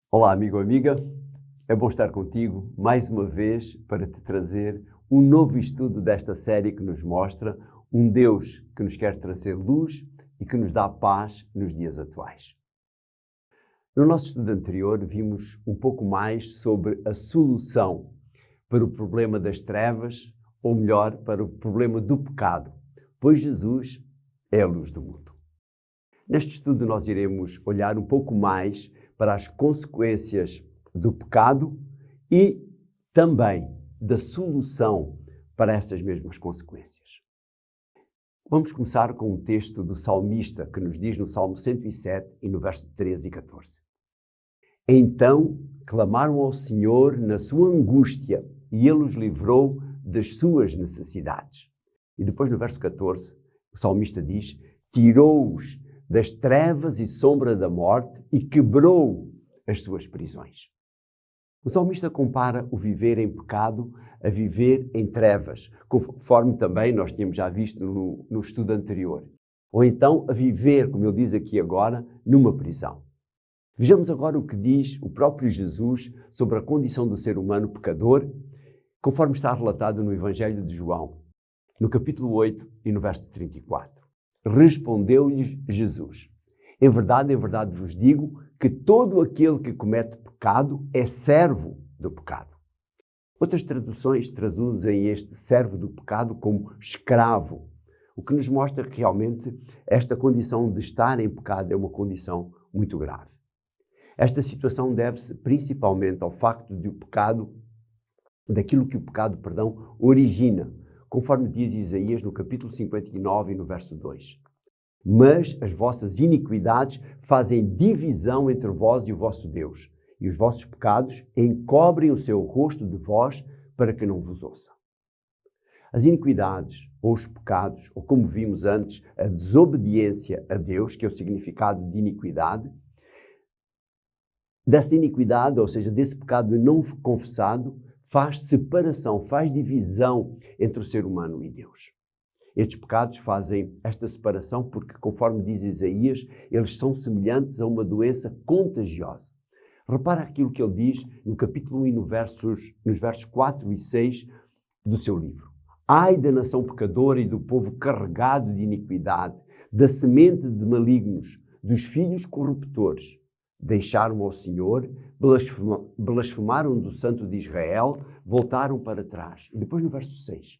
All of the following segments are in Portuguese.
Olá, amigo ou amiga, é bom estar contigo mais uma vez para te trazer um novo estudo desta série que nos mostra um Deus que nos quer trazer luz e que nos dá paz nos dias atuais. No nosso estudo anterior vimos um pouco mais sobre a solução para o problema das trevas, ou melhor, para o problema do pecado, pois Jesus é a luz do mundo. Neste estudo nós iremos olhar um pouco mais para as consequências do pecado e também da solução para essas mesmas consequências. Vamos começar com um texto do salmista que nos diz no Salmo 107 e no verso 13 e 14. Então clamaram ao Senhor na sua angústia e Ele os livrou das suas necessidades. E depois no verso 14 o salmista diz: tirou-os das trevas e sombra da morte e quebrou as suas prisões. O salmista compara o viver em pecado a viver em trevas, conforme também nós tínhamos já visto no estudo anterior. Ou então a viver, como ele diz aqui agora, numa prisão. Vejamos agora o que diz o próprio Jesus sobre a condição do ser humano pecador, conforme está relatado no Evangelho de João, no capítulo 8 e no verso 34. Respondeu-lhes Jesus: em verdade vos digo que todo aquele que comete pecado é servo do pecado. Outras traduções traduzem este servo do pecado como escravo, o que nos mostra que realmente esta condição de estar em pecado é uma condição muito grave. Esta situação deve-se principalmente ao facto de daquilo que o pecado, origina, conforme diz Isaías no capítulo 59 e no verso 2. Mas as vossas iniquidades fazem divisão entre vós e o vosso Deus, e os vossos pecados encobrem o seu rosto de vós para que não vos ouça. As iniquidades, ou os pecados, ou como vimos antes, a desobediência a Deus, que é o significado de iniquidade, dessa iniquidade, ou seja, desse pecado não confessado, faz separação, faz divisão entre o ser humano e Deus. Estes pecados fazem esta separação porque, conforme diz Isaías, eles são semelhantes a uma doença contagiosa. Repara aquilo que ele diz no capítulo 1 e nos versos 4 e 6 do seu livro. Ai da nação pecadora e do povo carregado de iniquidade, da semente de malignos, dos filhos corruptores. Deixaram ao Senhor, blasfemaram do Santo de Israel, voltaram para trás. E depois no verso 6.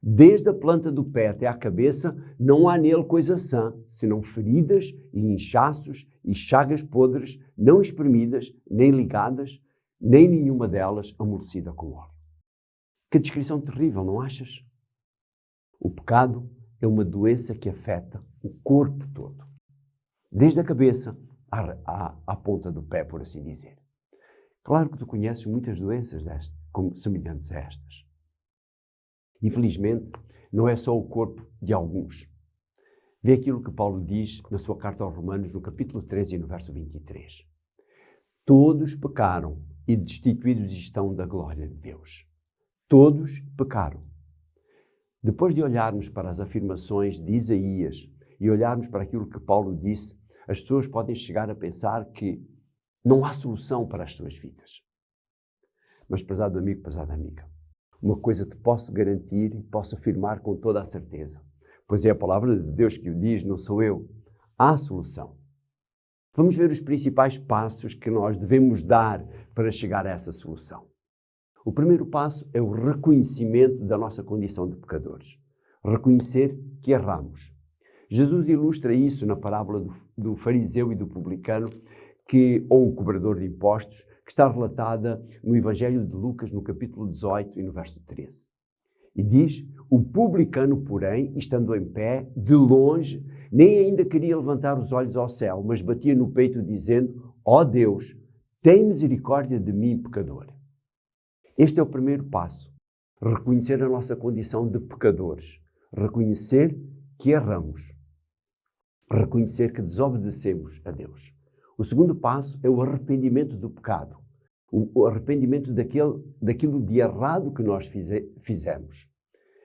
Desde a planta do pé até à cabeça, não há nele coisa sã, senão feridas e inchaços e chagas podres, não espremidas, nem ligadas, nem nenhuma delas amolecida com óleo. Que descrição terrível, não achas? O pecado é uma doença que afeta o corpo todo, desde a cabeça à ponta do pé, por assim dizer. Claro que tu conheces muitas doenças semelhantes a estas. Infelizmente, não é só o corpo de alguns. Vê aquilo que Paulo diz na sua carta aos Romanos, no capítulo 13 e no verso 23. Todos pecaram e destituídos estão da glória de Deus. Todos pecaram. Depois de olharmos para as afirmações de Isaías e olharmos para aquilo que Paulo disse, as pessoas podem chegar a pensar que não há solução para as suas vidas. Mas, prezado amigo, prezada amiga, uma coisa te posso garantir e posso afirmar com toda a certeza, pois é a palavra de Deus que o diz, não sou eu. Há solução. Vamos ver os principais passos que nós devemos dar para chegar a essa solução. O primeiro passo é o reconhecimento da nossa condição de pecadores. Reconhecer que erramos. Jesus ilustra isso na parábola do fariseu e do publicano, ou o cobrador de impostos, que está relatada no Evangelho de Lucas, no capítulo 18 e no verso 13. E diz: o publicano, porém, estando em pé, de longe, nem ainda queria levantar os olhos ao céu, mas batia no peito dizendo: ó Deus, tem misericórdia de mim, pecador. Este é o primeiro passo. Reconhecer a nossa condição de pecadores. Reconhecer que erramos. Reconhecer que desobedecemos a Deus. O segundo passo é o arrependimento do pecado. O arrependimento daquilo de errado que nós fizemos.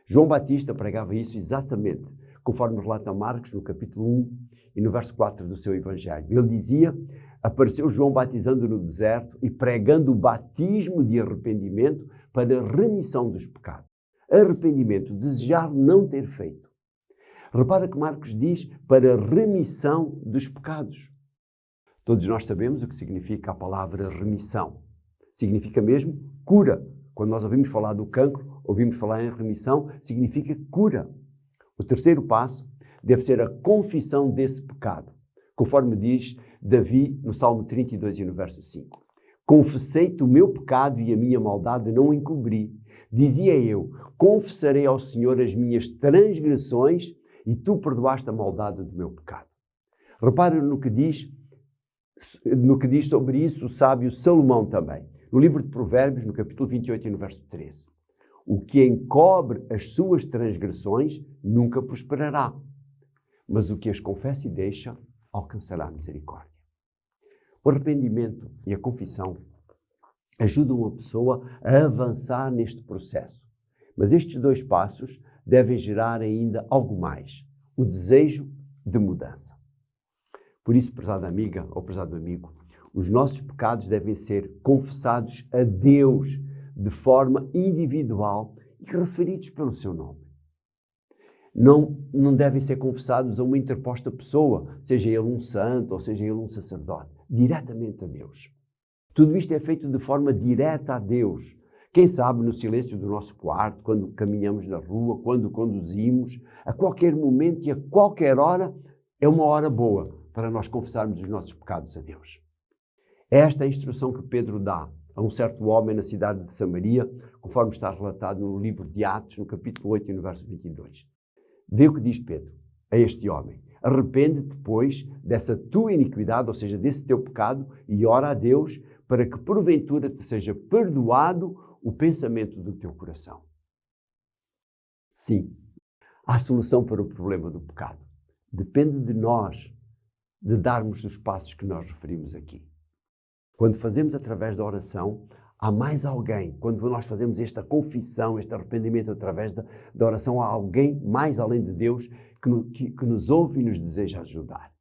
João Batista pregava isso exatamente, conforme relata Marcos no capítulo 1 e no verso 4 do seu Evangelho. Ele dizia: apareceu João batizando no deserto e pregando o batismo de arrependimento para a remissão dos pecados. Arrependimento, desejar não ter feito. Repara que Marcos diz para a remissão dos pecados. Todos nós sabemos o que significa a palavra remissão. Significa mesmo cura. Quando nós ouvimos falar do cancro, ouvimos falar em remissão, significa cura. O terceiro passo deve ser a confissão desse pecado, conforme diz Davi no Salmo 32 e no verso 5. Confessei-te o meu pecado e a minha maldade não encobri. Dizia eu, confessarei ao Senhor as minhas transgressões e tu perdoaste a maldade do meu pecado. Repara no que diz sobre isso o sábio Salomão também. No livro de Provérbios, no capítulo 28 e no verso 13. O que encobre as suas transgressões nunca prosperará, mas o que as confessa e deixa alcançará a misericórdia. O arrependimento e a confissão ajudam a pessoa a avançar neste processo. Mas estes dois passos devem gerar ainda algo mais, o desejo de mudança. Por isso, prezada amiga ou prezado amigo, os nossos pecados devem ser confessados a Deus de forma individual e referidos pelo seu nome. Não devem ser confessados a uma interposta pessoa, seja ele um santo ou seja ele um sacerdote, diretamente a Deus. Tudo isto é feito de forma direta a Deus. Quem sabe no silêncio do nosso quarto, quando caminhamos na rua, quando conduzimos, a qualquer momento e a qualquer hora, é uma hora boa para nós confessarmos os nossos pecados a Deus. Esta é a instrução que Pedro dá a um certo homem na cidade de Samaria, conforme está relatado no livro de Atos, no capítulo 8 e no verso 22. Vê o que diz Pedro a este homem. Arrepende-te, pois, dessa tua iniquidade, ou seja, desse teu pecado, e ora a Deus para que porventura te seja perdoado o pensamento do teu coração. Sim, há solução para o problema do pecado. Depende de nós de darmos os passos que nós referimos aqui. Quando fazemos através da oração, há mais alguém. Quando nós fazemos esta confissão, este arrependimento através da oração, há alguém mais além de Deus que nos ouve e nos deseja ajudar.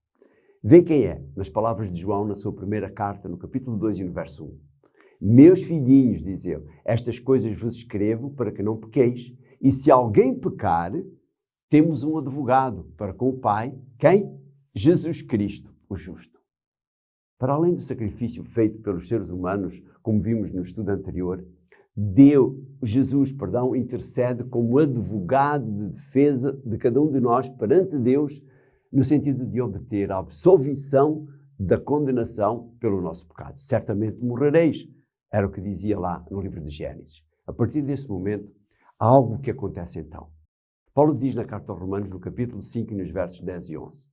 Vê quem é, nas palavras de João, na sua primeira carta, no capítulo 2 e no verso 1. Meus filhinhos, diz ele, estas coisas vos escrevo para que não pequeis, e se alguém pecar, temos um advogado para com o Pai, quem? Jesus Cristo, o justo. Para além do sacrifício feito pelos seres humanos, como vimos no estudo anterior, Jesus intercede como advogado de defesa de cada um de nós perante Deus, no sentido de obter a absolvição da condenação pelo nosso pecado. Certamente morrereis, era o que dizia lá no livro de Gênesis. A partir desse momento, há algo que acontece então. Paulo diz na carta aos Romanos, no capítulo 5, nos versos 10 e 11.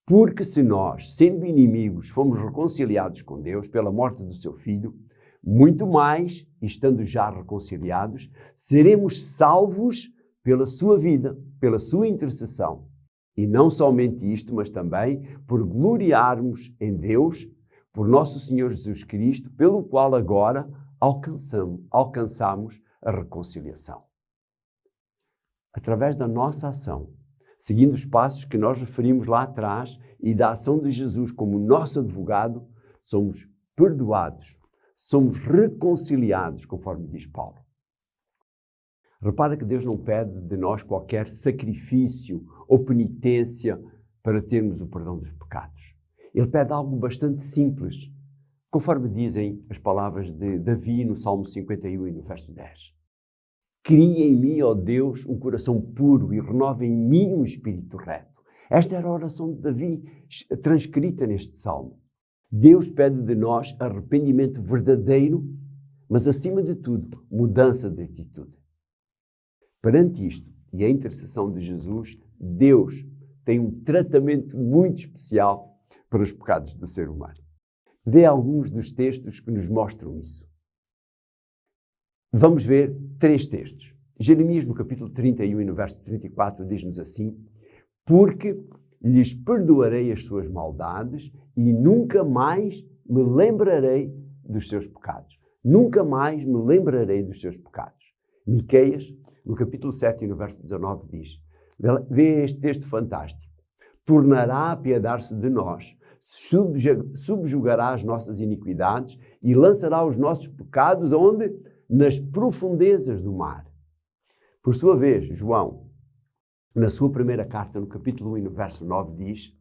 Porque se nós, sendo inimigos, fomos reconciliados com Deus pela morte do seu Filho, muito mais, estando já reconciliados, seremos salvos pela sua vida, pela sua intercessão. E não somente isto, mas também por gloriarmos em Deus, por nosso Senhor Jesus Cristo, pelo qual agora alcançamos a reconciliação. Através da nossa ação, seguindo os passos que nós referimos lá atrás e da ação de Jesus como nosso advogado, somos perdoados, somos reconciliados, conforme diz Paulo. Repara que Deus não pede de nós qualquer sacrifício ou penitência para termos o perdão dos pecados. Ele pede algo bastante simples, conforme dizem as palavras de Davi no Salmo 51 e no verso 10. Cria em mim, ó Deus, um coração puro e renova em mim um espírito reto. Esta era a oração de Davi transcrita neste Salmo. Deus pede de nós arrependimento verdadeiro, mas acima de tudo, mudança de atitude. Perante isto e a intercessão de Jesus, Deus tem um tratamento muito especial para os pecados do ser humano. Vê alguns dos textos que nos mostram isso. Vamos ver 3 textos. Jeremias, no capítulo 31 e no verso 34, diz-nos assim: porque lhes perdoarei as suas maldades e nunca mais me lembrarei dos seus pecados. Nunca mais me lembrarei dos seus pecados. Miqueias, no capítulo 7 e no verso 19, diz, vê este texto fantástico. Tornará a apiedar-se de nós, subjugará as nossas iniquidades e lançará os nossos pecados aonde? Nas profundezas do mar. Por sua vez, João, na sua primeira carta, no capítulo 1 e no verso 9, diz: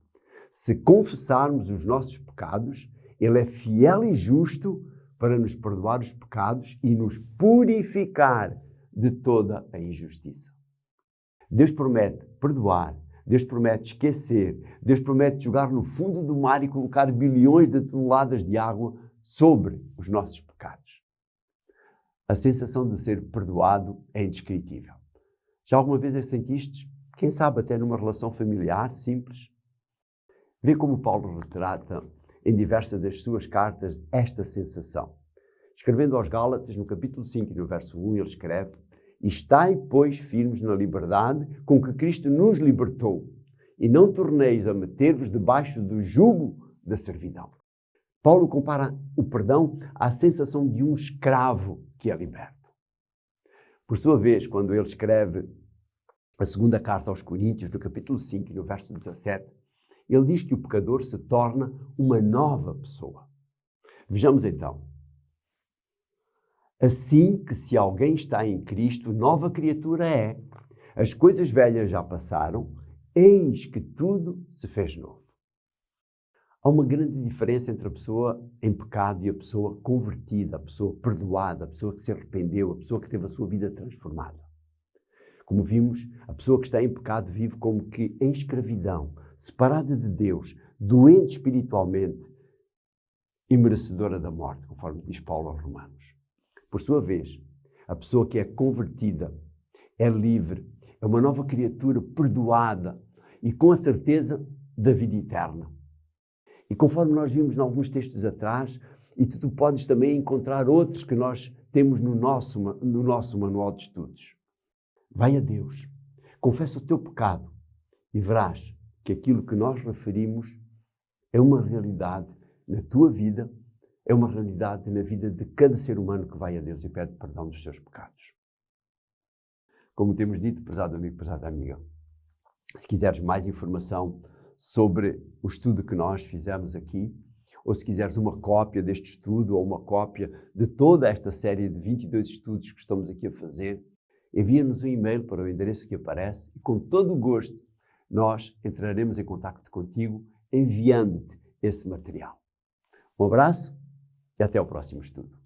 se confessarmos os nossos pecados, Ele é fiel e justo para nos perdoar os pecados e nos purificar de toda a injustiça. Deus promete perdoar, Deus promete esquecer, Deus promete jogar no fundo do mar e colocar bilhões de toneladas de água sobre os nossos pecados. A sensação de ser perdoado é indescritível. Já alguma vez a sentiste? Quem sabe até numa relação familiar simples? Vê como Paulo retrata em diversas das suas cartas esta sensação. Escrevendo aos Gálatas, no capítulo 5 e no verso 1, ele escreve: estai, pois, firmes na liberdade com que Cristo nos libertou, e não torneis a meter-vos debaixo do jugo da servidão. Paulo compara o perdão à sensação de um escravo que é liberto. Por sua vez, quando ele escreve a segunda carta aos Coríntios, no capítulo 5 e no verso 17, ele diz que o pecador se torna uma nova pessoa. Vejamos então. Assim que se alguém está em Cristo, nova criatura é. As coisas velhas já passaram, eis que tudo se fez novo. Há uma grande diferença entre a pessoa em pecado e a pessoa convertida, a pessoa perdoada, a pessoa que se arrependeu, a pessoa que teve a sua vida transformada. Como vimos, a pessoa que está em pecado vive como que em escravidão, separada de Deus, doente espiritualmente e merecedora da morte, conforme diz Paulo aos Romanos. Por sua vez, a pessoa que é convertida é livre, é uma nova criatura perdoada e com a certeza da vida eterna. E conforme nós vimos em alguns textos atrás, e tu podes também encontrar outros que nós temos no nosso manual de estudos. Vai a Deus, confessa o teu pecado e verás que aquilo que nós referimos é uma realidade na tua vida, é uma realidade na vida de cada ser humano que vai a Deus e pede perdão dos seus pecados. Como temos dito, prezado amigo, prezada amiga, se quiseres mais informação sobre o estudo que nós fizemos aqui, ou se quiseres uma cópia deste estudo ou uma cópia de toda esta série de 22 estudos que estamos aqui a fazer, envia-nos um e-mail para o endereço que aparece e com todo o gosto nós entraremos em contacto contigo enviando-te esse material. Um abraço e até ao próximo estudo.